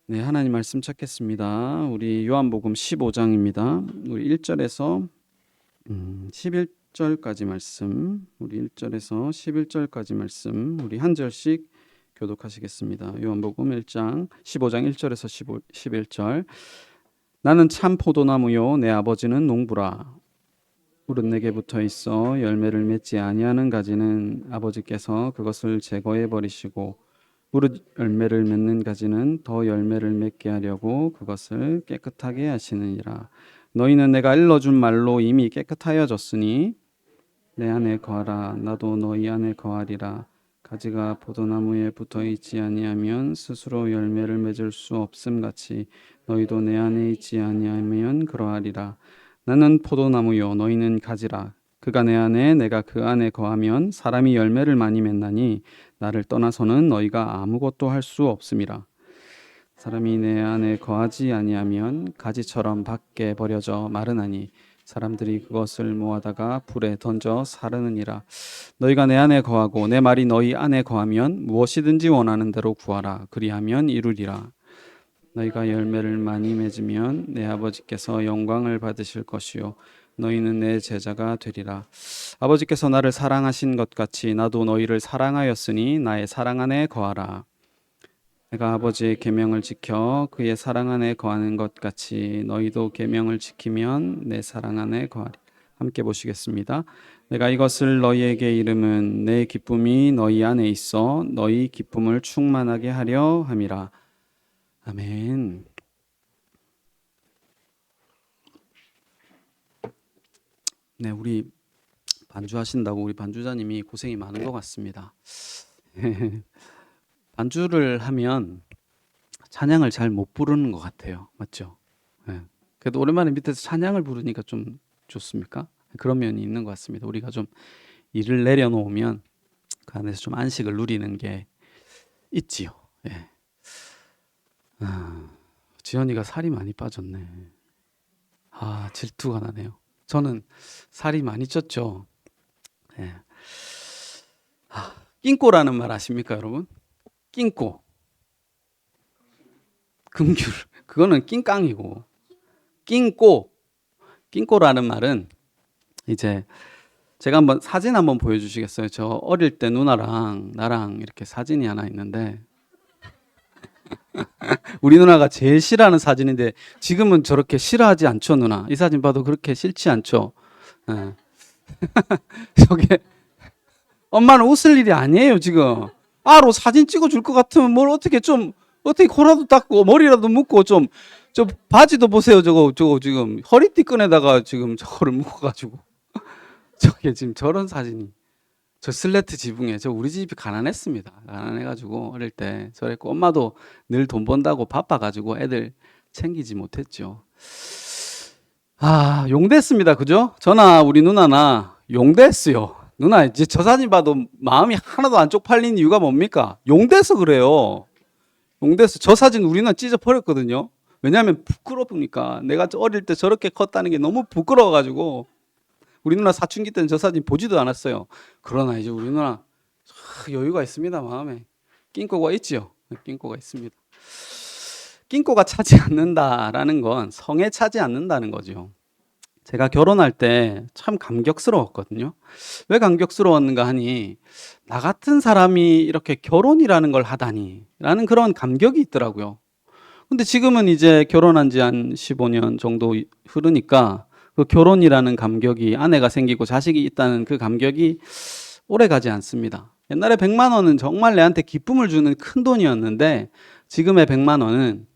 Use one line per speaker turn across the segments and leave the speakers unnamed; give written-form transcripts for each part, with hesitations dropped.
네, 하나님 말씀 찾겠습니다. 우리 요한복음 15장입니다. 우리 1절에서 11절까지 말씀, 우리 1절에서 11절까지 말씀, 우리 한 절씩 교독하시겠습니다. 요한복음 1장 15장 1절에서 11절. 나는 참 포도나무요 내 아버지는 농부라. 꿀은 내게 붙어 있어 열매를 맺지 아니하는 가지는 아버지께서 그것을 제거해 버리시고 무릇 열매를 맺는 가지는 더 열매를 맺게 하려고 그것을 깨끗하게 하시느니라. 너희는 내가 일러준 말로 이미 깨끗하여졌으니 내 안에 거하라. 나도 너희 안에 거하리라. 가지가 포도나무에 붙어 있지 아니하면 스스로 열매를 맺을 수 없음 같이 너희도 내 안에 있지 아니하면 그러하리라. 나는 포도나무요 너희는 가지라. 그가 내 안에 내가 그 안에 거하면 사람이 열매를 많이 맺나니 나를 떠나서는 너희가 아무것도 할 수 없음이라. 사람이 내 안에 거하지 아니하면 가지처럼 밖에 버려져 마르나니 사람들이 그것을 모아다가 불에 던져 사르느니라. 너희가 내 안에 거하고 내 말이 너희 안에 거하면 무엇이든지 원하는 대로 구하라. 그리하면 이루리라. 너희가 열매를 많이 맺으면 내 아버지께서 영광을 받으실 것이요 너희는 내 제자가 되리라. 아버지께서 나를 사랑하신 것 같이 나도 너희를 사랑하였으니 나의 사랑 안에 거하라. 내가 아버지의 계명을 지켜 그의 사랑 안에 거하는 것 같이 너희도 계명을 지키면 내 사랑 안에 거하리. 함께 보시겠습니다. 내가 이것을 너희에게 이름은 내 기쁨이 너희 안에 있어 너희 기쁨을 충만하게 하려 함이라. 아멘. 네, 우리 반주하신다고 우리 반주자님이 고생이 많은 것 같습니다. 반주를 하면 찬양을 잘 못 부르는 것 같아요. 맞죠? 네. 그래도 오랜만에 밑에서 찬양을 부르니까 좀 좋습니까? 그런 면이 있는 것 같습니다. 우리가 좀 일을 내려놓으면 그 안에서 좀 안식을 누리는 게 있지요. 예. 지연이가 살이 많이 빠졌네. 질투가 나네요. 저는 살이 많이 쪘죠. 예. 낑꼬라는 말 아십니까, 여러분? 낑꼬. 금귤. 그거는 낑깡이고. 낑꼬. 낑꼬라는 말은 이제 제가 사진 한번 보여주시겠어요? 저 어릴 때 누나랑 나랑 이렇게 사진이 하나 있는데 우리 누나가 제일 싫어하는 사진인데 지금은 저렇게 싫어하지 않죠, 누나? 이 사진 봐도 그렇게 싫지 않죠? 예. 저게 엄마는 웃을 일이 아니에요, 지금. 아로 사진 찍어줄 것 같으면 뭘 어떻게 코라도 닦고 머리라도 묶고 저 바지도 보세요, 저거 지금 허리띠 끈에다가 지금 저거를 묶어가지고. 저게 지금 저런 사진이. 저 슬래트 지붕에, 우리 집이 가난했습니다. 가난해가지고 어릴 때 저랬고 엄마도 늘 돈 번다고 바빠가지고 애들 챙기지 못했죠. 용됐습니다. 그죠? 저나 우리 누나나 용됐어요. 누나 이제 저 사진 봐도 마음이 하나도 안 쪽팔린 이유가 뭡니까? 용돼서 그래요. 용돼서 저 사진 우리 누나 찢어 버렸거든요. 왜냐하면 부끄러우니까. 내가 어릴 때 저렇게 컸다는 게 너무 부끄러워가지고 우리 누나 사춘기 때는 저 사진 보지도 않았어요. 그러나 이제 우리 누나 여유가 있습니다. 마음에 낑꼬가 있지요. 낑꼬가 있습니다. 낑꼬가 차지 않는다라는 건 성에 차지 않는다는 거죠. 제가 결혼할 때 참 감격스러웠거든요. 왜 감격스러웠는가 하니 나 같은 사람이 이렇게 결혼이라는 걸 하다니 라는 그런 감격이 있더라고요. 근데 지금은 이제 결혼한 지 한 15년 정도 흐르니까 그 결혼이라는 감격이 아내가 생기고 자식이 있다는 그 감격이 오래 가지 않습니다. 옛날에 100만 원은 정말 내한테 기쁨을 주는 큰 돈이었는데 지금의 100만 원은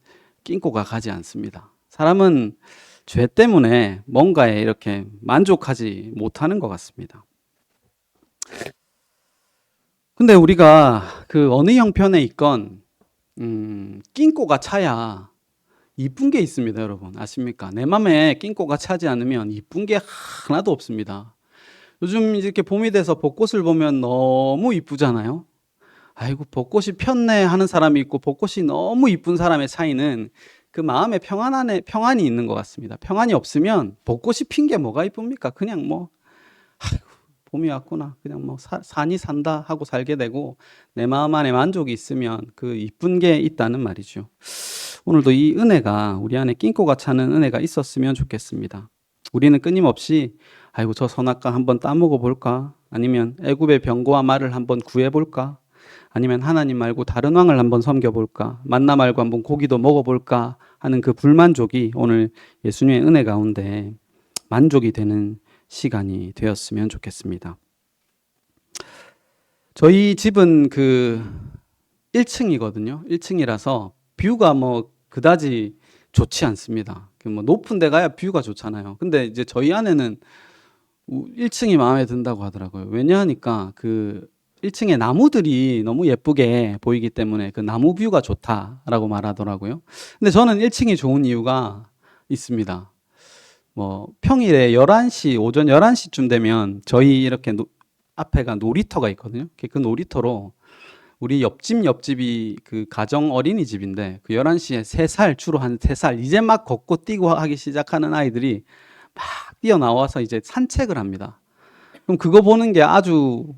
낑꼬가 가지 않습니다. 사람은 죄 때문에 뭔가에 이렇게 만족하지 못하는 것 같습니다. 근데 우리가 그 어느 형편에 있건 낑꼬가 차야 이쁜 게 있습니다, 여러분. 아십니까? 내 맘에 낑꼬가 차지 않으면 이쁜 게 하나도 없습니다. 요즘 이렇게 봄이 돼서 벚꽃을 보면 너무 이쁘잖아요. 아이고, 벚꽃이 폈네 하는 사람이 있고 벚꽃이 너무 이쁜 사람의 차이는 그 마음의 평안이 있는 것 같습니다. 평안이 없으면 벚꽃이 핀 게 뭐가 이쁩니까? 그냥 봄이 왔구나. 그냥 뭐 산이 산다 하고 살게 되고 내 마음 안에 만족이 있으면 그 이쁜 게 있다는 말이죠. 오늘도 이 은혜가 우리 안에 낑꼬가 차는 은혜가 있었으면 좋겠습니다. 우리는 끊임없이 아이고 저 선악과 한번 따먹어 볼까? 아니면 애굽의 병거와 말을 한번 구해 볼까? 아니면 하나님 말고 다른 왕을 한번 섬겨 볼까? 만나 말고 한번 고기도 먹어 볼까? 하는 그 불만족이 오늘 예수님의 은혜 가운데 만족이 되는 시간이 되었으면 좋겠습니다. 저희 집은 그 1층이거든요. 1층이라서 뷰가 뭐 그다지 좋지 않습니다. 뭐 높은 데 가야 뷰가 좋잖아요. 근데 이제 저희 아내는 1층이 마음에 든다고 하더라고요. 왜냐하니까 그 1층에 나무들이 너무 예쁘게 보이기 때문에 그 나무 뷰가 좋다라고 말하더라고요. 근데 저는 1층이 좋은 이유가 있습니다. 뭐 평일에 11시, 오전 11시쯤 되면 저희 이렇게 앞에가 놀이터가 있거든요. 그 놀이터로 우리 옆집이 그 가정 어린이집인데 그 11시에 3살, 주로 한 3살, 이제 막 걷고 뛰고 하기 시작하는 아이들이 막 뛰어나와서 이제 산책을 합니다. 그럼 그거 보는 게 아주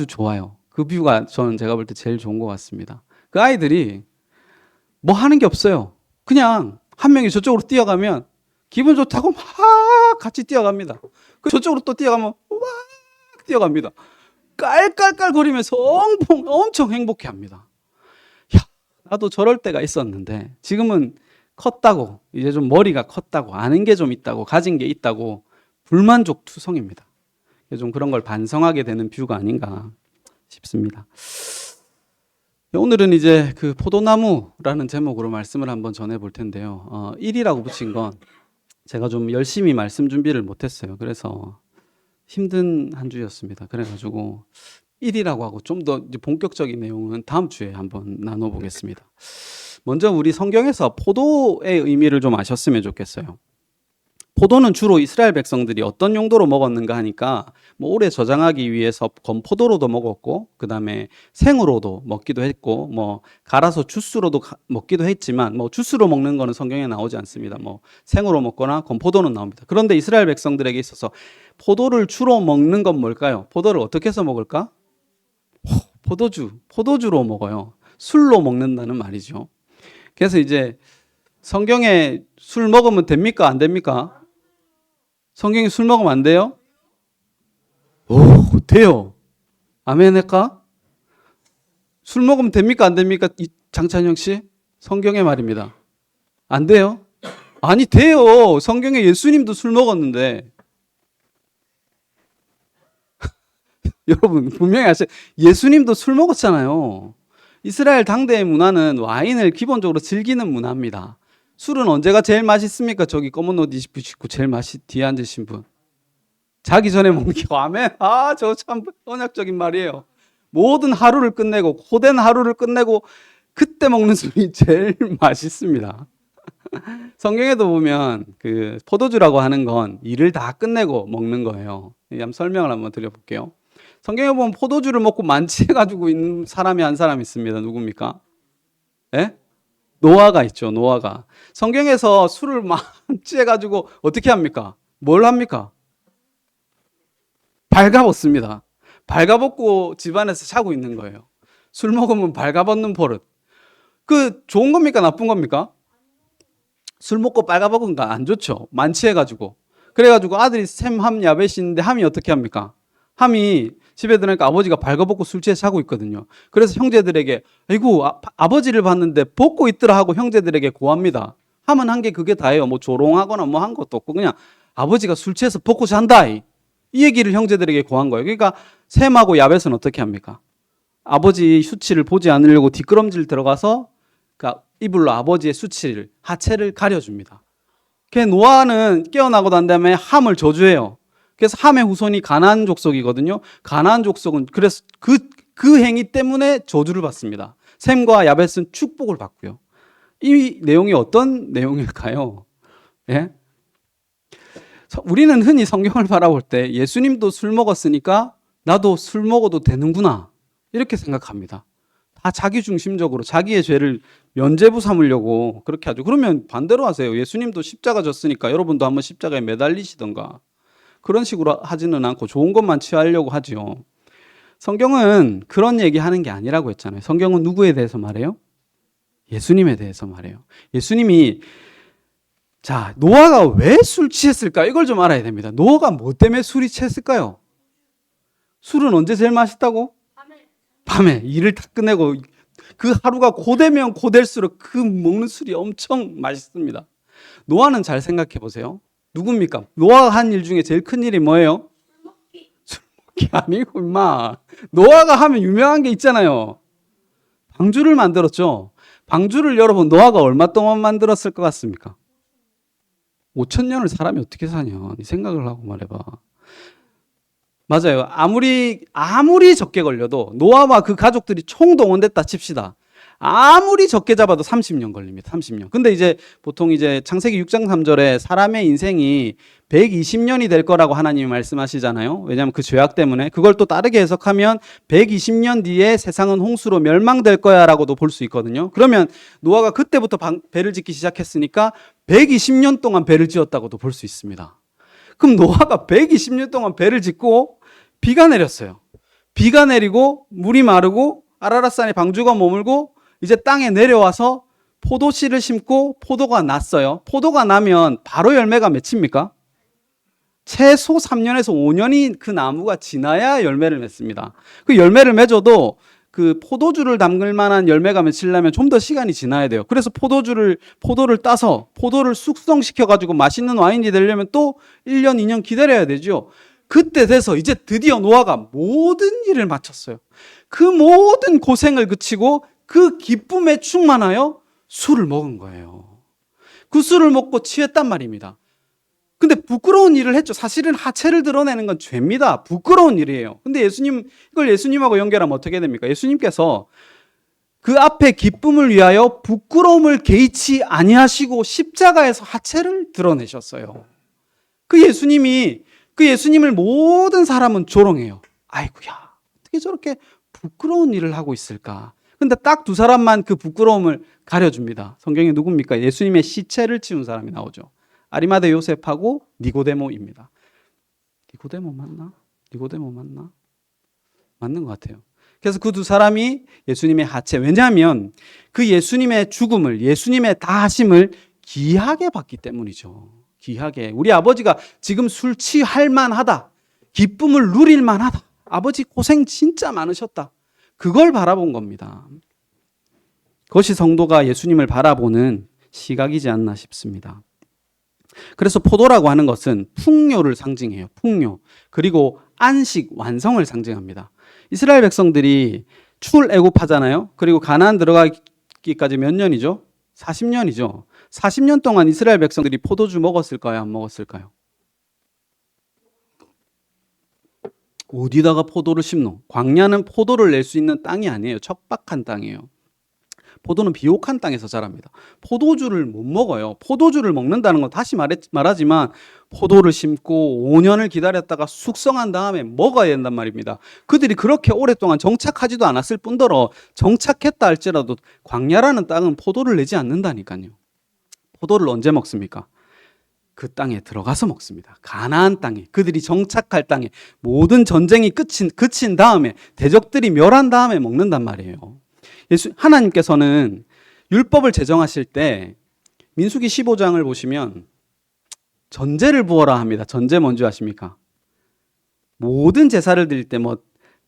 좋아요. 그 뷰가 저는 제가 볼 때 제일 좋은 것 같습니다. 그 아이들이 뭐 하는 게 없어요. 그냥 한 명이 저쪽으로 뛰어가면 기분 좋다고 막 같이 뛰어갑니다. 저쪽으로 또 뛰어가면 막 뛰어갑니다. 깔깔깔거리면서 엄청 행복해합니다. 야, 나도 저럴 때가 있었는데 지금은 컸다고, 이제 좀 머리가 컸다고, 아는 게 좀 있다고, 가진 게 있다고 불만족 투성입니다. 좀 그런 걸 반성하게 되는 뷰가 아닌가 싶습니다. 오늘은 이제 그 포도나무라는 제목으로 말씀을 한번 전해 볼 텐데요. 1이라고 붙인 건 제가 좀 열심히 말씀 준비를 못했어요. 그래서 힘든 한 주였습니다. 그래가지고 1이라고 하고 좀 더 본격적인 내용은 다음 주에 한번 나눠보겠습니다. 먼저 우리 성경에서 포도의 의미를 좀 아셨으면 좋겠어요. 포도는 주로 이스라엘 백성들이 어떤 용도로 먹었는가 하니까 뭐 오래 저장하기 위해서 건포도로도 먹었고 그 다음에 생으로도 먹기도 했고 뭐 갈아서 주스로도 먹기도 했지만 뭐 주스로 먹는 거는 성경에 나오지 않습니다. 뭐 생으로 먹거나 건포도는 나옵니다. 그런데 이스라엘 백성들에게 있어서 포도를 주로 먹는 건 뭘까요? 포도를 어떻게 해서 먹을까? 포도주로 먹어요. 술로 먹는다는 말이죠. 그래서 이제 성경에 술 먹으면 됩니까? 안 됩니까? 성경에 술 먹으면 안 돼요? 오, 돼요. 아멘 할까? 술 먹으면 됩니까? 안 됩니까? 장찬영 씨? 성경의 말입니다. 안 돼요? 아니, 돼요. 성경에 예수님도 술 먹었는데. 여러분, 분명히 아세요. 예수님도 술 먹었잖아요. 이스라엘 당대의 문화는 와인을 기본적으로 즐기는 문화입니다. 술은 언제가 제일 맛있습니까? 저기 검은 옷 입으시고 제일 뒤에 앉으신 분. 자기 전에 먹는 게 아멘. 저 참 언약적인 말이에요. 모든 하루를 끝내고 고된 하루를 끝내고 그때 먹는 술이 제일 맛있습니다. 성경에도 보면 그 포도주라고 하는 건 일을 다 끝내고 먹는 거예요. 한번 설명을 한번 드려볼게요. 성경에 보면 포도주를 먹고 만취해가지고 있는 사람이 한 사람 있습니다. 누굽니까? 예? 노아가 있죠. 노아가. 성경에서 술을 만취해가지고 어떻게 합니까? 뭘 합니까? 발가벗습니다. 발가벗고 집안에서 자고 있는 거예요. 술 먹으면 발가벗는 버릇. 그 좋은 겁니까? 나쁜 겁니까? 술 먹고 발가벗은 거 안 좋죠. 만취해가지고. 그래가지고 아들이 셈, 함, 야벳이 있는데 함이 어떻게 합니까? 함이 집에 들어가니까 아버지가 발가벗고 술 취해 자고 있거든요. 그래서 형제들에게 아이고 아버지를 봤는데 벗고 있더라 하고 형제들에게 고합니다. 함은 한 게 그게 다예요. 뭐 조롱하거나 뭐 한 것도 없고 그냥 아버지가 술 취해서 벗고 잔다. 이 얘기를 형제들에게 고한 거예요. 그러니까 셈하고 야벳은 어떻게 합니까? 아버지 수치를 보지 않으려고 뒷걸음질 들어가서 그러니까 이불로 아버지의 수치를 하체를 가려줍니다. 그래서 노아는 깨어나고 난 다음에 함을 저주해요. 그래서 함의 후손이 가나안 족속이거든요. 가나안 족속은 그래서 그 행위 때문에 저주를 받습니다. 셈과 야벳은 축복을 받고요. 이 내용이 어떤 내용일까요? 예? 우리는 흔히 성경을 바라볼 때 예수님도 술 먹었으니까 나도 술 먹어도 되는구나 이렇게 생각합니다. 다 자기중심적으로 자기의 죄를 면죄부 삼으려고 그렇게 하죠. 그러면 반대로 하세요. 예수님도 십자가 졌으니까 여러분도 한번 십자가에 매달리시던가. 그런 식으로 하지는 않고 좋은 것만 취하려고 하지요. 성경은 그런 얘기하는 게 아니라고 했잖아요. 성경은 누구에 대해서 말해요? 예수님에 대해서 말해요. 예수님이 자, 노아가 왜 술 취했을까? 이걸 좀 알아야 됩니다. 노아가 뭐 때문에 술이 취했을까요? 술은 언제 제일 맛있다고? 밤에 일을 다 끝내고 그 하루가 고되면 고될수록 그 먹는 술이 엄청 맛있습니다. 노아는 잘 생각해 보세요. 누굽니까? 노아가 한 일 중에 제일 큰 일이 뭐예요? 술 먹기 아니고 임마. 노아가 하면 유명한 게 있잖아요. 방주를 만들었죠. 방주를 여러분 노아가 얼마 동안 만들었을 것 같습니까? 5,000년을 사람이 어떻게 사냐. 생각을 하고 말해봐. 맞아요. 아무리 적게 걸려도 노아와 그 가족들이 총동원됐다 칩시다. 아무리 적게 잡아도 30년 걸립니다. 30년. 근데 이제 보통 이제 창세기 6장 3절에 사람의 인생이 120년이 될 거라고 하나님이 말씀하시잖아요. 왜냐하면 그 죄악 때문에. 그걸 또 다르게 해석하면 120년 뒤에 세상은 홍수로 멸망될 거야 라고도 볼 수 있거든요. 그러면 노아가 그때부터 배를 짓기 시작했으니까 120년 동안 배를 지었다고도 볼 수 있습니다. 그럼 노아가 120년 동안 배를 짓고 비가 내렸어요. 비가 내리고 물이 마르고 아라랏산에 방주가 머물고 이제 땅에 내려와서 포도씨를 심고 포도가 났어요. 포도가 나면 바로 열매가 맺힙니까? 최소 3년에서 5년이 그 나무가 지나야 열매를 맺습니다. 그 열매를 맺어도 그 포도주를 담글 만한 열매가 맺히려면 좀 더 시간이 지나야 돼요. 그래서 포도를 따서 포도를 숙성시켜 가지고 맛있는 와인이 되려면 또 1년, 2년 기다려야 되죠. 그때 돼서 이제 드디어 노아가 모든 일을 마쳤어요. 그 모든 고생을 그치고 그 기쁨에 충만하여 술을 먹은 거예요. 그 술을 먹고 취했단 말입니다. 근데 부끄러운 일을 했죠. 사실은 하체를 드러내는 건 죄입니다. 부끄러운 일이에요. 근데 이걸 예수님하고 연결하면 어떻게 됩니까? 예수님께서 그 앞에 기쁨을 위하여 부끄러움을 개의치 아니하시고 십자가에서 하체를 드러내셨어요. 그 예수님을 모든 사람은 조롱해요. 아이고야, 어떻게 저렇게 부끄러운 일을 하고 있을까? 근데 딱 두 사람만 그 부끄러움을 가려줍니다. 성경에 누굽니까? 예수님의 시체를 치운 사람이 나오죠. 아리마대 요셉하고 니고데모입니다. 니고데모 맞나? 맞는 것 같아요. 그래서 그 두 사람이 예수님의 하체, 왜냐하면 그 예수님의 죽음을, 예수님의 다하심을 귀하게 봤기 때문이죠. 귀하게. 우리 아버지가 지금 술 취할 만하다. 기쁨을 누릴 만하다. 아버지 고생 진짜 많으셨다. 그걸 바라본 겁니다. 그것이 성도가 예수님을 바라보는 시각이지 않나 싶습니다. 그래서 포도라고 하는 것은 풍요를 상징해요. 풍요. 그리고 안식, 완성을 상징합니다. 이스라엘 백성들이 출애굽하잖아요. 그리고 가나안 들어가기까지 몇 년이죠? 40년이죠. 40년 동안 이스라엘 백성들이 포도주 먹었을까요? 안 먹었을까요? 어디다가 포도를 심노? 광야는 포도를 낼 수 있는 땅이 아니에요. 척박한 땅이에요. 포도는 비옥한 땅에서 자랍니다. 포도주를 못 먹어요. 포도주를 먹는다는 건 다시 말하지만 포도를 심고 5년을 기다렸다가 숙성한 다음에 먹어야 된단 말입니다. 그들이 그렇게 오랫동안 정착하지도 않았을 뿐더러 정착했다 할지라도 광야라는 땅은 포도를 내지 않는다니까요. 포도를 언제 먹습니까? 그 땅에 들어가서 먹습니다. 가나안 땅에, 그들이 정착할 땅에 모든 전쟁이 그친 다음에, 대적들이 멸한 다음에 먹는단 말이에요. 하나님께서는 율법을 제정하실 때 민수기 15장을 보시면 전제를 부어라 합니다. 전제 뭔지 아십니까? 모든 제사를 드릴 때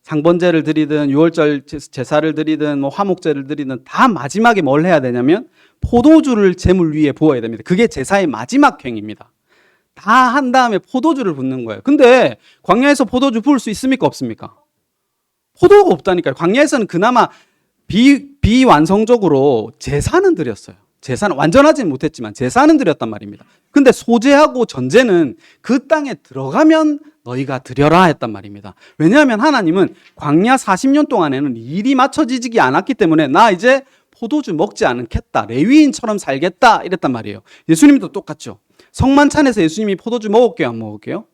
상번제를 드리든 유월절 제사를 드리든 화목제를 드리든 다 마지막에 뭘 해야 되냐면 포도주를 제물 위에 부어야 됩니다. 그게 제사의 마지막 행위입니다. 다 한 다음에 포도주를 붓는 거예요. 근데 광야에서 포도주 부을 수 있습니까? 없습니까? 포도가 없다니까요. 광야에서는 그나마 비완성적으로 제사는 드렸어요. 제사는 완전하지는 못했지만 제사는 드렸단 말입니다. 근데 소제하고 전제는 그 땅에 들어가면 너희가 드려라 했단 말입니다. 왜냐하면 하나님은 광야 40년 동안에는 일이 맞춰지지 않았기 때문에 나 이제 포도주 먹지 않겠다. 레위인처럼 살겠다 이랬단 말이에요. 예수님도 똑같죠. 성만찬에서 예수님이 포도주 먹을게요, 안 먹을게요?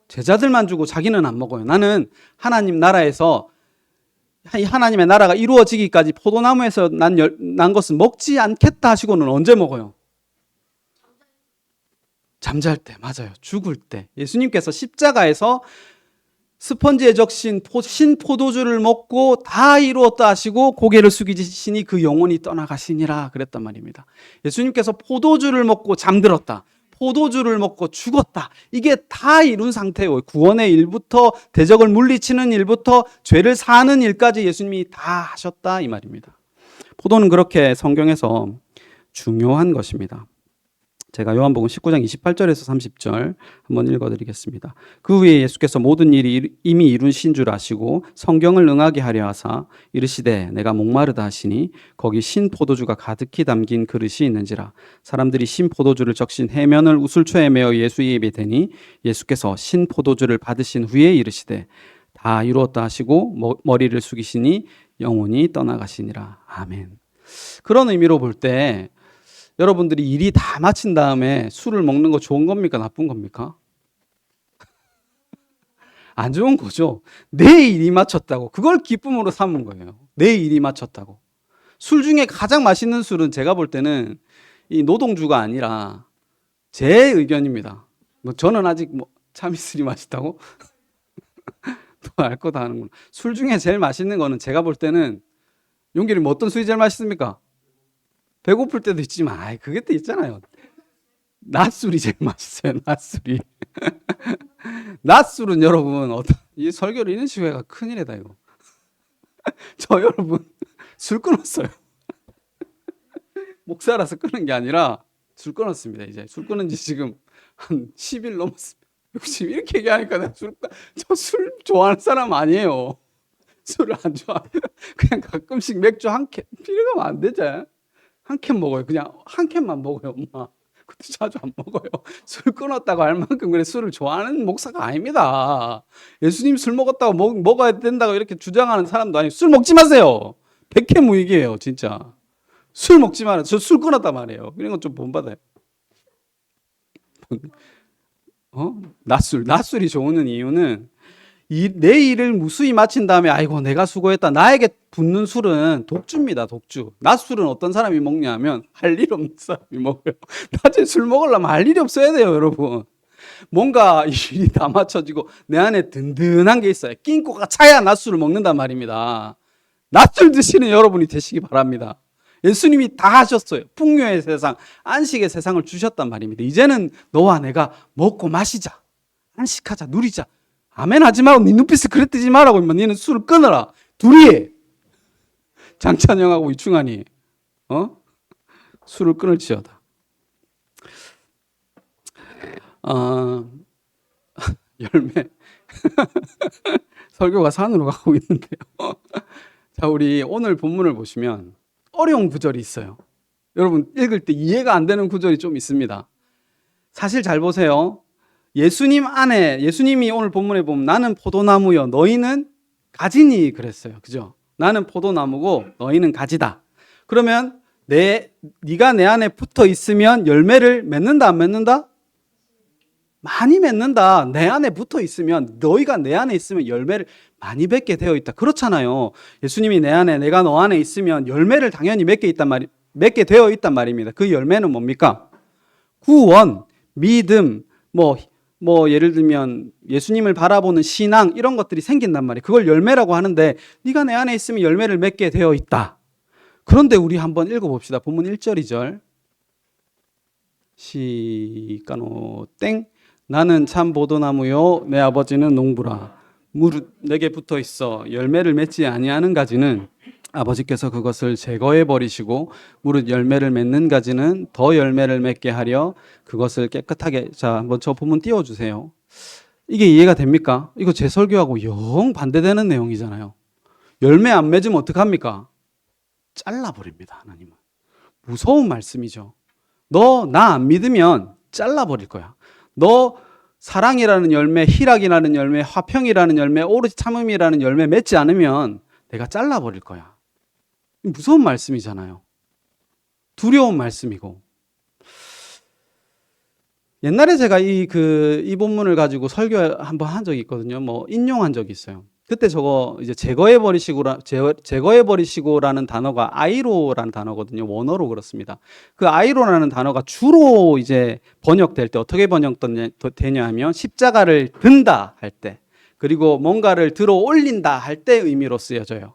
제자들만 주고 자기는 안 먹어요. 나는 하나님 나라에서 하나님의 나라가 이루어지기까지 포도나무에서 난 것은 먹지 않겠다 하시고는 언제 먹어요? 잠잘 때, 맞아요. 죽을 때. 예수님께서 십자가에서 스펀지에 적신 신포도주를 먹고 다 이루었다 하시고 고개를 숙이시니 그 영혼이 떠나가시니라 그랬단 말입니다. 예수님께서 포도주를 먹고 잠들었다. 포도주를 먹고 죽었다. 이게 다 이룬 상태예요. 구원의 일부터 대적을 물리치는 일부터 죄를 사는 일까지 예수님이 다 하셨다 이 말입니다. 포도는 그렇게 성경에서 중요한 것입니다. 제가 요한복음 19장 28절에서 30절 한번 읽어드리겠습니다. 그 후에 예수께서 모든 일이 이미 이루신 줄 아시고 성경을 응하게 하려 하사 이르시되 내가 목마르다 하시니 거기 신 포도주가 가득히 담긴 그릇이 있는지라. 사람들이 신 포도주를 적신 해면을 우슬초에 메어 예수의 입에 대니 예수께서 신 포도주를 받으신 후에 이르시되 다 이루었다 하시고 머리를 숙이시니 영혼이 떠나가시니라. 아멘. 그런 의미로 볼 때 여러분들이 일이 다 마친 다음에 술을 먹는 거 좋은 겁니까? 나쁜 겁니까? 안 좋은 거죠. 내 일이 마쳤다고. 그걸 기쁨으로 삼은 거예요. 내 일이 마쳤다고. 술 중에 가장 맛있는 술은 제가 볼 때는 이 노동주가 아니라 제 의견입니다. 뭐 저는 아직 참이슬이 맛있다고? 또 알 거 다 하는구나. 술 중에 제일 맛있는 거는 제가 볼 때는 용기님 어떤 술이 제일 맛있습니까? 배고플 때도 있지만, 그게 또 있잖아요. 낮술이 제일 맛있어요, 낮술이. 낮술은 여러분, 이 설교를 이런 식으로 해가 큰일이다, 이거. 저 여러분, 술 끊었어요. 목사라서 끊은 게 아니라 술 끊었습니다, 이제. 술 끊은 지 지금 한 10일 넘었습니다. 지금 이렇게 얘기하니까 저 술 좋아하는 사람 아니에요. 술을 안 좋아해요. 그냥 가끔씩 맥주 한 캔, 필요하면 안 되지? 한 캔 먹어요. 그냥 한 캔만 먹어요, 엄마. 그것도 자주 안 먹어요. 술 끊었다고 할 만큼 그래 술을 좋아하는 목사가 아닙니다. 예수님 술 먹었다고 먹어야 된다고 이렇게 주장하는 사람도 아니고 술 먹지 마세요. 백해무익이에요, 진짜. 술 먹지 마라. 저 술 끊었단 말이에요. 이런 건 좀 본받아요. 낮술이 좋은 이유는 내 일을 무수히 마친 다음에 아이고 내가 수고했다. 나에게 붙는 술은 독주입니다. 독주. 낮술은 어떤 사람이 먹냐면 할 일 없는 사람이 먹어요. 낮에 술 먹으려면 할 일이 없어야 돼요, 여러분. 뭔가 일이 다 맞춰지고 내 안에 든든한 게 있어요. 낑꼬가 차야 낮술을 먹는단 말입니다. 낮술 드시는 여러분이 되시기 바랍니다. 예수님이 다 하셨어요. 풍요의 세상, 안식의 세상을 주셨단 말입니다. 이제는 너와 내가 먹고 마시자. 안식하자, 누리자. 아멘 하지 말고 네 눈빛을 그래 뜨지 말라고 임마. 너는 술을 끊어라. 둘이 장찬영하고 이충환이 술을 끊을지어다. 열매 설교가 산으로 가고 있는데요. 자, 우리 오늘 본문을 보시면 어려운 구절이 있어요. 여러분 읽을 때 이해가 안 되는 구절이 좀 있습니다. 사실 잘 보세요. 예수님이 오늘 본문에 보면 나는 포도나무여 너희는 가지니 그랬어요. 그죠? 나는 포도나무고 너희는 가지다. 그러면 네가 내 안에 붙어 있으면 열매를 맺는다 안 맺는다? 많이 맺는다. 내 안에 붙어 있으면 너희가 내 안에 있으면 열매를 많이 맺게 되어 있다. 그렇잖아요. 예수님이 내 안에 내가 너 안에 있으면 열매를 당연히 맺게 되어 있단 말입니다. 그 열매는 뭡니까? 구원, 믿음, 예를 들면 예수님을 바라보는 신앙 이런 것들이 생긴단 말이에요. 그걸 열매라고 하는데 네가 내 안에 있으면 열매를 맺게 되어 있다. 그런데 우리 한번 읽어봅시다. 본문 1절 2절 시까노 땡 나는 참 포도나무요 내 아버지는 농부라 무릇 내게 붙어 있어 열매를 맺지 아니하는 가지는 아버지께서 그것을 제거해 버리시고 무릇 열매를 맺는 가지는 더 열매를 맺게 하려 그것을 깨끗하게. 자, 한번 저 본문 띄워주세요. 이게 이해가 됩니까? 이거 제 설교하고 영 반대되는 내용이잖아요. 열매 안 맺으면 어떡합니까? 잘라버립니다. 하나님은. 무서운 말씀이죠. 너 나 안 믿으면 잘라버릴 거야. 너 사랑이라는 열매, 희락이라는 열매, 화평이라는 열매, 오롯이 참음이라는 열매 맺지 않으면 내가 잘라버릴 거야. 무서운 말씀이잖아요. 두려운 말씀이고. 옛날에 제가 이 본문을 가지고 설교 한번 한 적이 있거든요. 인용한 적이 있어요. 그때 저거 이제 제거해버리시고라는 단어가 아이로라는 단어거든요. 원어로 그렇습니다. 그 아이로라는 단어가 주로 이제 번역될 때 어떻게 번역되냐 하면 십자가를 든다 할 때, 그리고 뭔가를 들어 올린다 할 때 의미로 쓰여져요.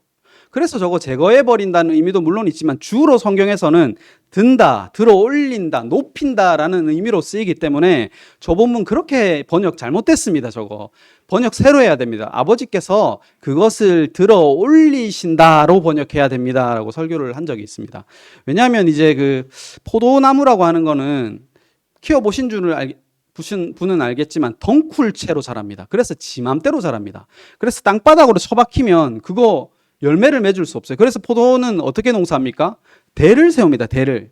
그래서 저거 제거해버린다는 의미도 물론 있지만 주로 성경에서는 든다, 들어 올린다, 높인다라는 의미로 쓰이기 때문에 저 본문 그렇게 번역 잘못됐습니다. 저거 번역 새로 해야 됩니다. 아버지께서 그것을 들어 올리신다로 번역해야 됩니다라고 설교를 한 적이 있습니다. 왜냐하면 이제 그 포도나무라고 하는 거는 키워보신 분은 알겠지만 덩쿨채로 자랍니다. 그래서 지 맘대로 자랍니다. 그래서 땅바닥으로 처박히면 그거 열매를 맺을 수 없어요. 그래서 포도는 어떻게 농사합니까? 대를 세웁니다. 대를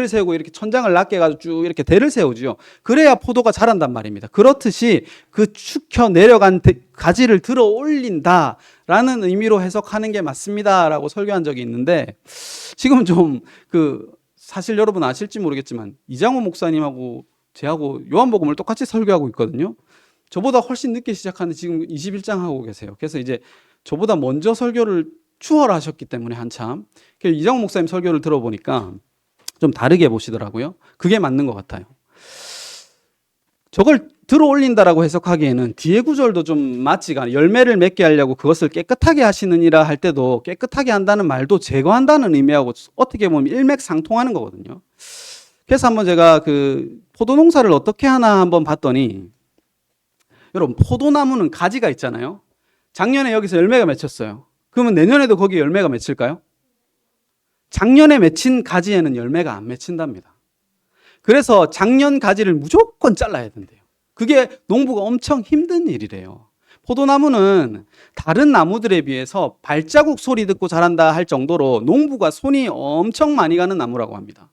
세우고 이렇게 천장을 낮게 해가지고 쭉 이렇게 대를 세우죠. 그래야 포도가 자란단 말입니다. 그렇듯이 그 축혀 내려간 가지를 들어 올린다라는 의미로 해석하는 게 맞습니다라고 설교한 적이 있는데, 지금 좀 사실 여러분 아실지 모르겠지만 이장호 목사님하고 제하고 요한복음을 똑같이 설교하고 있거든요. 저보다 훨씬 늦게 시작하는데 지금 21장 하고 계세요. 그래서 이제 저보다 먼저 설교를 추월하셨기 때문에 한참 이장호 목사님 설교를 들어보니까 좀 다르게 보시더라고요. 그게 맞는 것 같아요. 저걸 들어 올린다라고 해석하기에는 뒤에 구절도 좀 맞지가 않아요. 열매를 맺게 하려고 그것을 깨끗하게 하시느니라 할 때도 깨끗하게 한다는 말도 제거한다는 의미하고 어떻게 보면 일맥상통하는 거거든요. 그래서 한번 제가 그 포도 농사를 어떻게 하나 한번 봤더니, 여러분 포도나무는 가지가 있잖아요. 작년에 여기서 열매가 맺혔어요. 그러면 내년에도 거기 열매가 맺힐까요? 작년에 맺힌 가지에는 열매가 안 맺힌답니다. 그래서 작년 가지를 무조건 잘라야 된대요. 그게 농부가 엄청 힘든 일이래요. 포도나무는 다른 나무들에 비해서 발자국 소리 듣고 자란다 할 정도로 농부가 손이 엄청 많이 가는 나무라고 합니다.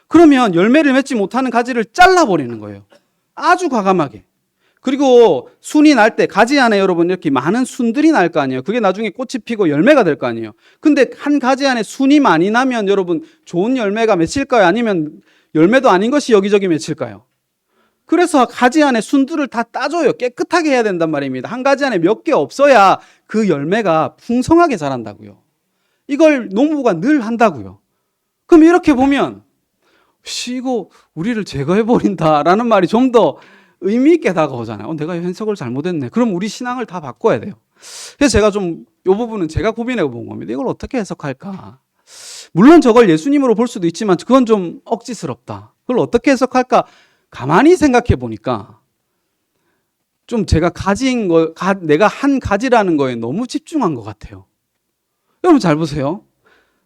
그러면 열매를 맺지 못하는 가지를 잘라버리는 거예요. 아주 과감하게. 그리고 순이 날 때 가지 안에 여러분 이렇게 많은 순들이 날 거 아니에요. 그게 나중에 꽃이 피고 열매가 될 거 아니에요. 근데 한 가지 안에 순이 많이 나면 여러분 좋은 열매가 맺힐까요? 아니면 열매도 아닌 것이 여기저기 맺힐까요? 그래서 가지 안에 순들을 다 따줘요. 깨끗하게 해야 된단 말입니다. 한 가지 안에 몇 개 없어야 그 열매가 풍성하게 자란다고요. 이걸 농부가 늘 한다고요. 그럼 이렇게 보면 이거 우리를 제거해버린다라는 말이 좀 더 의미 있게 다가오잖아요. 내가 해석을 잘못했네. 그럼 우리 신앙을 다 바꿔야 돼요. 그래서 제가 좀 이 부분은 제가 고민해 본 겁니다. 이걸 어떻게 해석할까? 물론 저걸 예수님으로 볼 수도 있지만 그건 좀 억지스럽다. 그걸 어떻게 해석할까? 가만히 생각해 보니까 좀 제가 내가 한 가지라는 거에 너무 집중한 것 같아요. 여러분 잘 보세요.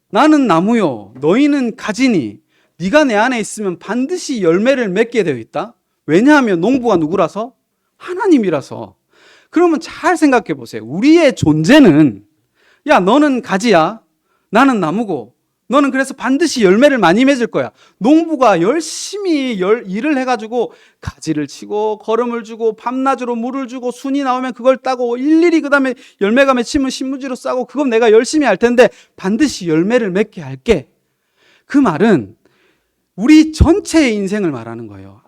나는 나무요, 너희는 가지니 네가 내 안에 있으면 반드시 열매를 맺게 되어 있다. 왜냐하면 농부가 누구라서? 하나님이라서. 그러면 잘 생각해 보세요. 우리의 존재는, 야 너는 가지야, 나는 나무고, 너는 그래서 반드시 열매를 많이 맺을 거야. 농부가 열심히 일을 해가지고 가지를 치고 거름을 주고 밤낮으로 물을 주고 순이 나오면 그걸 따고 일일이 그 다음에 열매가 맺히면 신무지로 싸고 그건 내가 열심히 할 텐데 반드시 열매를 맺게 할게. 그 말은 우리 전체의 인생을 말하는 거예요.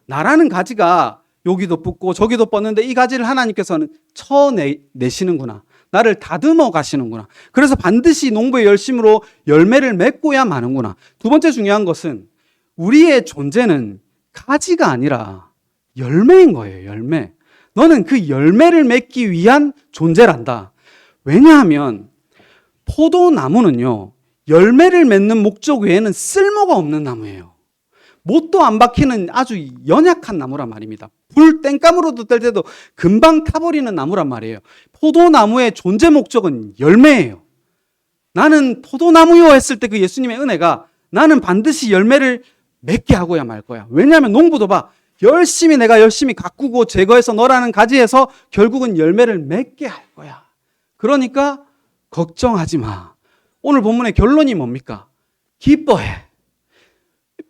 나라는 가지가 여기도 뻗고 저기도 뻗는데 이 가지를 하나님께서는 쳐내시는구나. 나를 다듬어 가시는구나. 그래서 반드시 농부의 열심으로 열매를 맺고야 마는구나. 두 번째 중요한 것은 우리의 존재는 가지가 아니라 열매인 거예요. 열매. 너는 그 열매를 맺기 위한 존재란다. 왜냐하면 포도나무는요, 열매를 맺는 목적 외에는 쓸모가 없는 나무예요. 못도 안 박히는 아주 연약한 나무란 말입니다. 불 땡감으로도 뗄 때도 금방 타버리는 나무란 말이에요. 포도나무의 존재 목적은 열매예요. 나는 포도나무요 했을 때 그 예수님의 은혜가 나는 반드시 열매를 맺게 하고야 말 거야. 왜냐하면 농부도 봐. 내가 열심히 가꾸고 제거해서 너라는 가지에서 결국은 열매를 맺게 할 거야. 그러니까 걱정하지 마. 오늘 본문의 결론이 뭡니까? 기뻐해.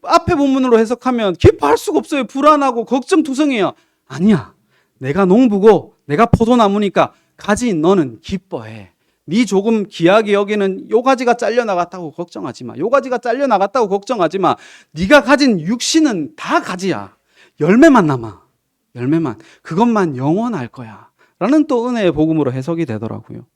앞에 본문으로 해석하면 기뻐할 수가 없어요. 불안하고 걱정투성이에요. 아니야. 내가 농부고 내가 포도나무니까 가지인 너는 기뻐해. 네 조금 귀하게 여기는 요 가지가 잘려나갔다고 걱정하지 마. 요 가지가 잘려나갔다고 걱정하지 마. 네가 가진 육신은 다 가지야. 열매만 남아. 열매만. 그것만 영원할 거야. 라는 또 은혜의 복음으로 해석이 되더라고요.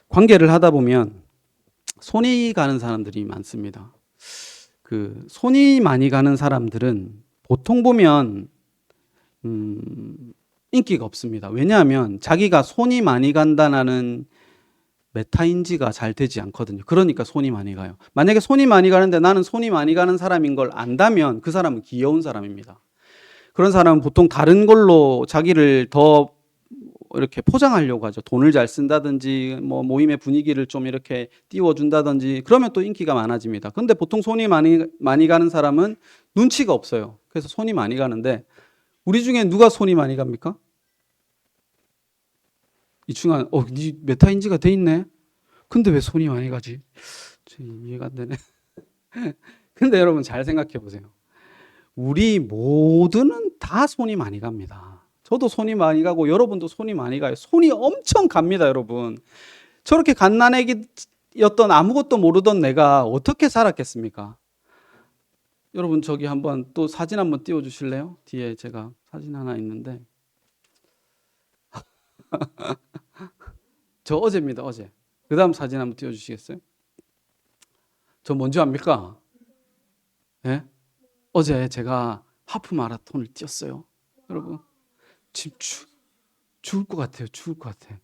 관계를 하다 보면 손이 가는 사람들이 많습니다. 그 손이 많이 가는 사람들은 보통 보면 인기가 없습니다. 왜냐하면 자기가 손이 많이 간다는 메타인지가 잘 되지 않거든요. 그러니까 손이 많이 가요. 만약에 손이 많이 가는데 나는 손이 많이 가는 사람인 걸 안다면 그 사람은 귀여운 사람입니다. 그런 사람은 보통 다른 걸로 자기를 더 이렇게 포장하려고 하죠. 돈을 잘 쓴다든지 뭐 모임의 분위기를 좀 이렇게 띄워준다든지 그러면 또 인기가 많아집니다. 근데 보통 손이 많이 가는 사람은 눈치가 없어요. 그래서 손이 많이 가는데 우리 중에 누가 손이 많이 갑니까? 이 중간 네 메타인지가 돼 있네. 근데 왜 손이 많이 가지? 이해가 안 되네. 근데 여러분 잘 생각해 보세요. 우리 모두는 다 손이 많이 갑니다. 저도 손이 많이 가고 여러분도 손이 많이 가요. 손이 엄청 갑니다, 여러분. 저렇게 갓난아기였던 아무것도 모르던 내가 어떻게 살았겠습니까? 여러분 저기 한번 또 사진 한번 띄워주실래요? 뒤에 제가 사진 하나 있는데 저 어제입니다, 어제. 그 다음 사진 한번 띄워주시겠어요? 저 뭔지 압니까? 예? 어제 제가 하프 마라톤을 뛰었어요. 여러분 지금 죽을 것 같아요. 죽을 것 같아.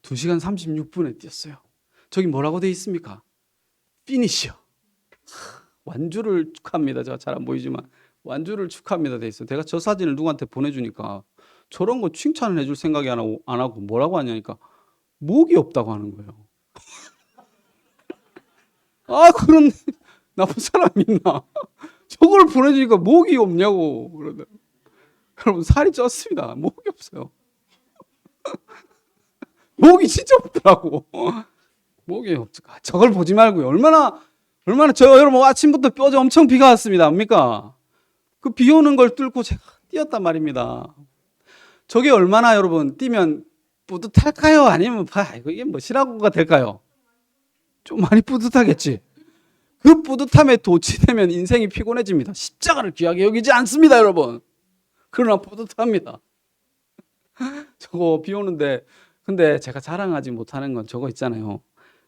2시간 36분에 뛰었어요. 저기 뭐라고 돼 있습니까? 피니셔. 완주를 축하합니다. 제가 잘 안 보이지만 완주를 축하합니다 돼 있어요. 내가 저 사진을 누구한테 보내주니까 저런 거 칭찬을 해줄 생각이 안 하고 뭐라고 하냐니까 목이 없다고 하는 거예요. 아, 그런 나쁜 사람이 있나? 저걸 보내주니까 목이 없냐고 그러더라고요. 여러분 살이 쪘습니다. 목이 없어요. 목이 진짜 없더라고. 목이 없어. 저걸 보지 말고요. 얼마나 저 여러분 아침부터 뼈저 엄청 비가 왔습니다. 압니까? 그 비 오는 걸 뚫고 제가 뛰었단 말입니다. 저게 얼마나 여러분 뛰면 뿌듯할까요? 아니면 이게 뭐시라고가 될까요? 좀 많이 뿌듯하겠지. 그 뿌듯함에 도취되면 인생이 피곤해집니다. 십자가를 귀하게 여기지 않습니다, 여러분. 그러나 뿌듯합니다. 저거 비 오는데 근데 제가 자랑하지 못하는 건 저거 있잖아요.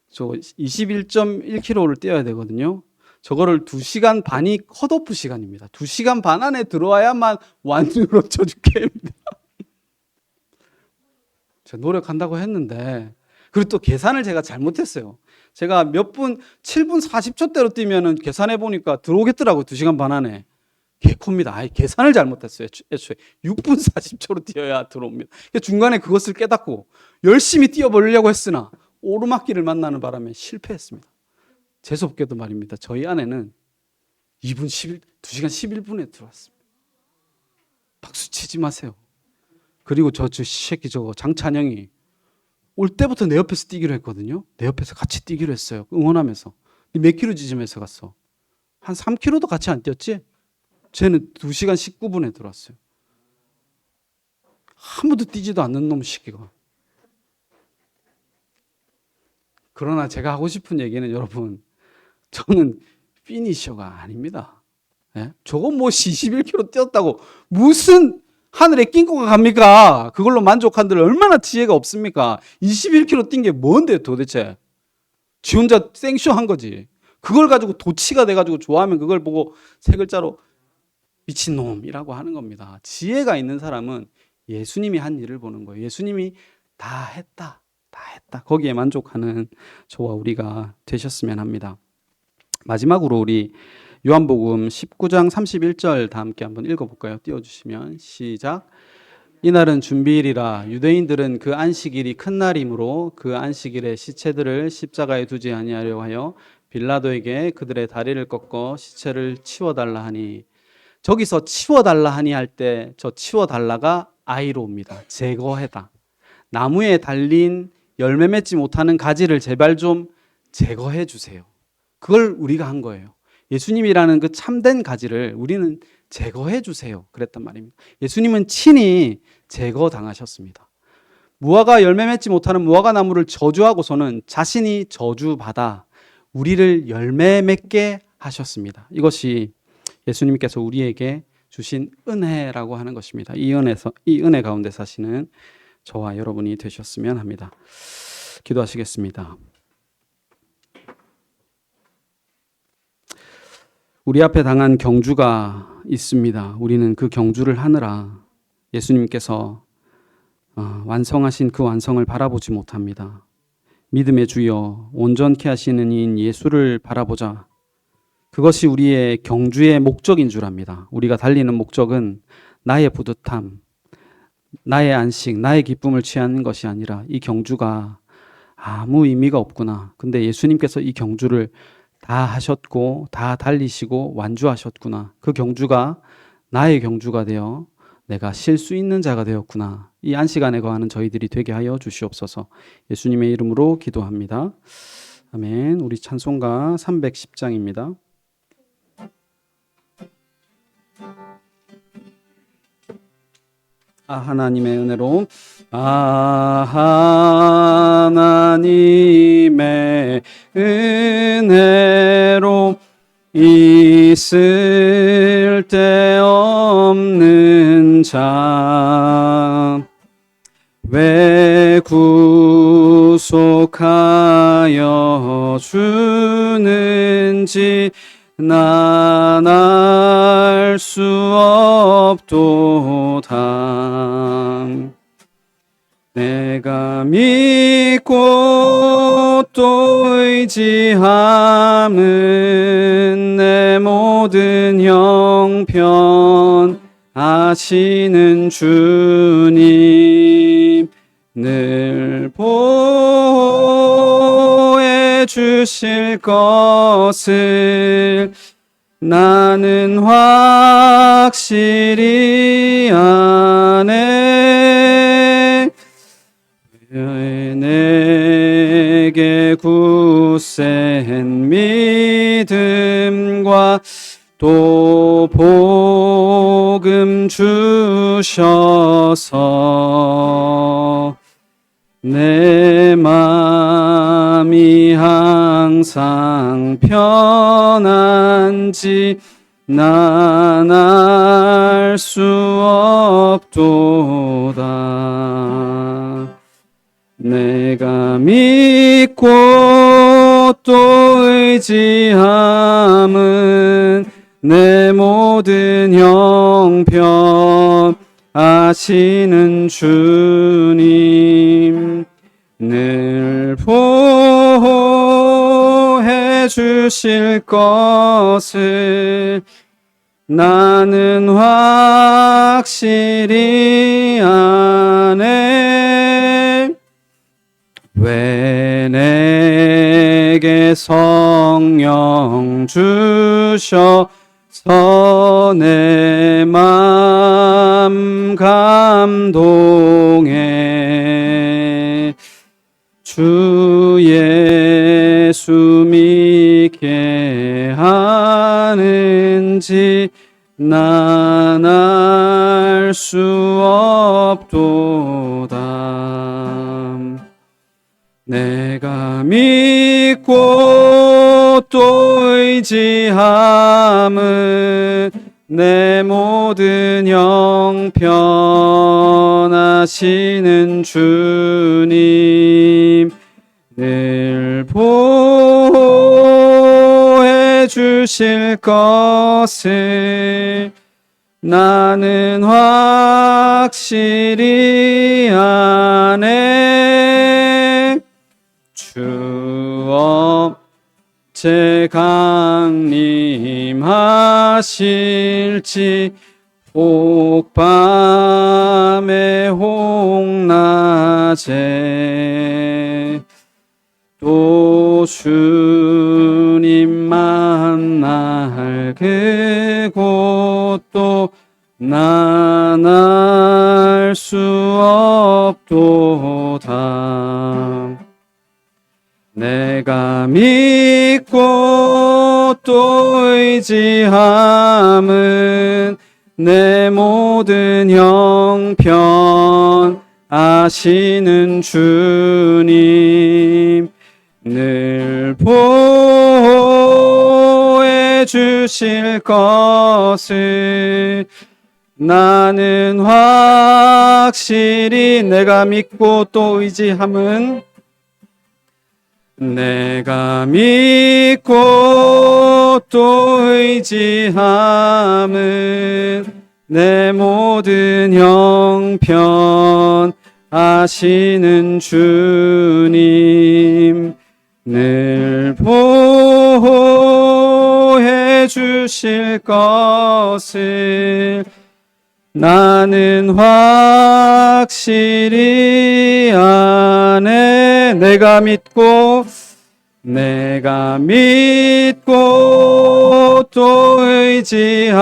저 21.1km를 뛰어야 되거든요. 저거를 2시간 반이 컷오프 시간입니다. 2시간 반 안에 들어와야만 완주로 저주게임입니다. 제가 노력한다고 했는데 그리고 또 계산을 제가 잘못했어요. 제가 7분 40초대로 뛰면은 계산해 보니까 들어오겠더라고요. 2시간 반 안에. 개코입니다. 아예 계산을 잘못했어요. 애초에 6분 40초로 뛰어야 들어옵니다. 중간에 그것을 깨닫고 열심히 뛰어보려고 했으나 오르막길을 만나는 바람에 실패했습니다. 재수없게도 말입니다. 저희 아내는 2시간 11분에 들어왔습니다. 박수 치지 마세요. 그리고 저 새끼 저거 장찬영이 올 때부터 내 옆에서 뛰기로 했거든요. 내 옆에서 같이 뛰기로 했어요. 응원하면서. 몇 킬로 지점에서 갔어? 한 3km도 같이 안 뛰었지? 쟤는 2시간 19분에 들어왔어요. 한 번도 뛰지도 않는 놈 새끼가. 그러나 제가 하고 싶은 얘기는 여러분, 저는 피니셔가 아닙니다. 예? 저거 뭐 21km 뛰었다고 무슨 하늘에 낑고가 갑니까? 그걸로 만족한들 얼마나 지혜가 없습니까? 21km 뛴 게 뭔데 도대체? 지 혼자 생쇼한 거지. 그걸 가지고 도치가 돼가지고 좋아하면 그걸 보고 세 글자로 미친놈이라고 하는 겁니다. 지혜가 있는 사람은 예수님이 한 일을 보는 거예요. 예수님이 다 했다. 거기에 만족하는 저와 우리가 되셨으면 합니다. 마지막으로 우리 요한복음 19장 31절 다 함께 한번 읽어볼까요? 띄워주시면 시작. 이날은 준비일이라 유대인들은 그 안식일이 큰 날이므로 그 안식일에 시체들을 십자가에 두지 아니하려 하여 빌라도에게 그들의 다리를 꺾어 시체를 치워달라 하니, 저기서 치워달라 하니 할 때 저 치워달라가 아이로옵니다. 제거해다. 나무에 달린 열매 맺지 못하는 가지를 제발 좀 제거해 주세요. 그걸 우리가 한 거예요. 예수님이라는 그 참된 가지를 우리는 제거해 주세요. 그랬단 말입니다. 예수님은 친히 제거당하셨습니다. 무화과 열매 맺지 못하는 무화과 나무를 저주하고서는 자신이 저주받아 우리를 열매 맺게 하셨습니다. 이것이 예수님께서 우리에게 주신 은혜라고 하는 것입니다. 이 은혜 가운데 사시는 저와 여러분이 되셨으면 합니다. 기도하시겠습니다. 우리 앞에 당한 경주가 있습니다. 우리는 그 경주를 하느라 예수님께서 완성하신 그 완성을 바라보지 못합니다. 믿음의 주여 온전케 하시는 이인 예수를 바라보자. 그것이 우리의 경주의 목적인 줄 압니다. 우리가 달리는 목적은 나의 뿌듯함, 나의 안식, 나의 기쁨을 취하는 것이 아니라 이 경주가 아무 의미가 없구나. 근데 예수님께서 이 경주를 다 하셨고 다 달리시고 완주하셨구나. 그 경주가 나의 경주가 되어 내가 쉴 수 있는 자가 되었구나. 이 안식 안에 거하는 저희들이 되게 하여 주시옵소서. 예수님의 이름으로 기도합니다. 아멘. 우리 찬송가 310장입니다. 하나님의 은혜로 하나님의 은혜로 있을 데 없는 자 왜 구속하여 주는지 난 알 수 없도다. 내가 믿고 또 의지함은 내 모든 형편 아시는 주님 늘 보호해 주실 것을 나는 확실히 아네. 내게 굳센 믿음과 또 복음 주셔서 내 마음이 항상 편한지 난 알 수 없도다. 내가 믿고 또 의지함은 내 모든 형편 아시는 주님 늘 보호해 주실 것을 나는 확실히 아네. 왜 내게 성령 주셔서 내 맘 감동해 주 예수 믿게 하는지 난 알 수 없도다. 내가 믿고 또 의지함은 내 모든 형편 아시는 주님 늘 보호해 주실 것을 나는 확실히 아네. 주 언제 강림하실지 혹 밤에 혹 낮에 또 주님 만날 그곳도 난 알 수 없도다. 내가 믿고 또 의지함은 내 모든 형편 아시는 주님 늘 주실 것을 나는 확실히 내가 믿고 또 의지함은 내가 믿고 또 의지함은 내 모든 형편 아시는 주님 늘 보호해 주실 것을 나는 확실히 아네. 내가 믿고 또 의지함은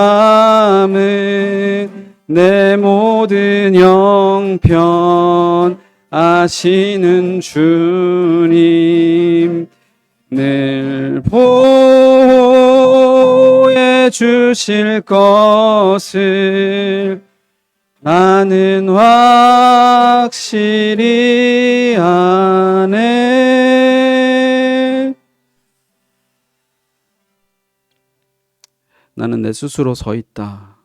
내 모든 형편 아시는 주님 늘 보호해 주실 것을 나는 확실히 아네. 나는 내 스스로 서 있다.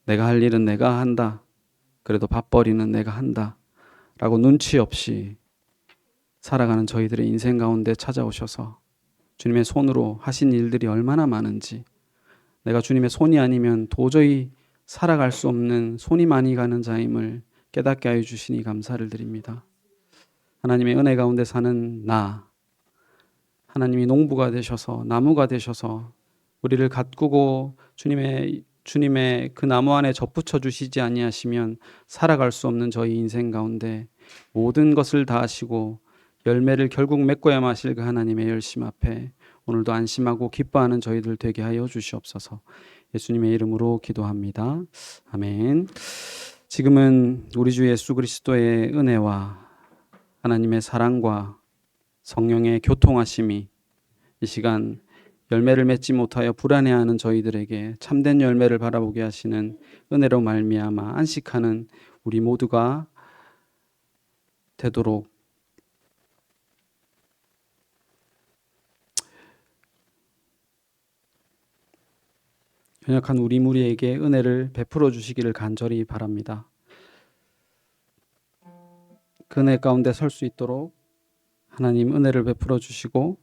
내가 할 일은 내가 한다. 그래도 밥벌이는 내가 한다. 라고 눈치 없이 살아가는 저희들의 인생 가운데 찾아오셔서 주님의 손으로 하신 일들이 얼마나 많은지, 내가 주님의 손이 아니면 도저히 살아갈 수 없는 손이 많이 가는 자임을 깨닫게 하여 주시니 감사를 드립니다. 하나님의 은혜 가운데 사는 나, 하나님이 농부가 되셔서 나무가 되셔서 우리를 가꾸고 주님의 그 나무 안에 접붙여 주시지 아니하시면 살아갈 수 없는 저희 인생 가운데 모든 것을 다 하시고 열매를 결국 맺고야 마실 그 하나님의 열심 앞에 오늘도 안심하고 기뻐하는 저희들 되게 하여 주시옵소서. 예수님의 이름으로 기도합니다. 아멘. 지금은 우리 주 예수 그리스도의 은혜와 하나님의 사랑과 성령의 교통하심이 이 시간 열매를 맺지 못하여 불안해하는 저희들에게 참된 열매를 바라보게 하시는 은혜로 말미암아 안식하는 우리 모두가 되도록 연약한 우리 무리에게 은혜를 베풀어 주시기를 간절히 바랍니다. 그 은혜 가운데 설 수 있도록 하나님 은혜를 베풀어 주시고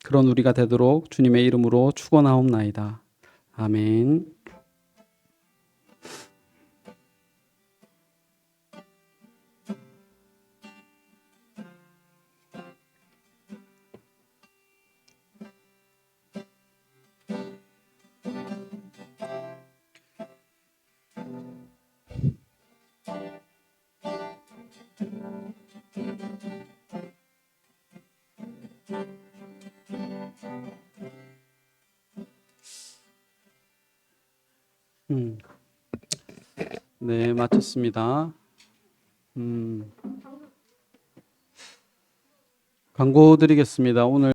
그런 우리가 되도록 주님의 이름으로 축원하옵나이다. 아멘. 네, 마쳤습니다. 광고 드리겠습니다. 오늘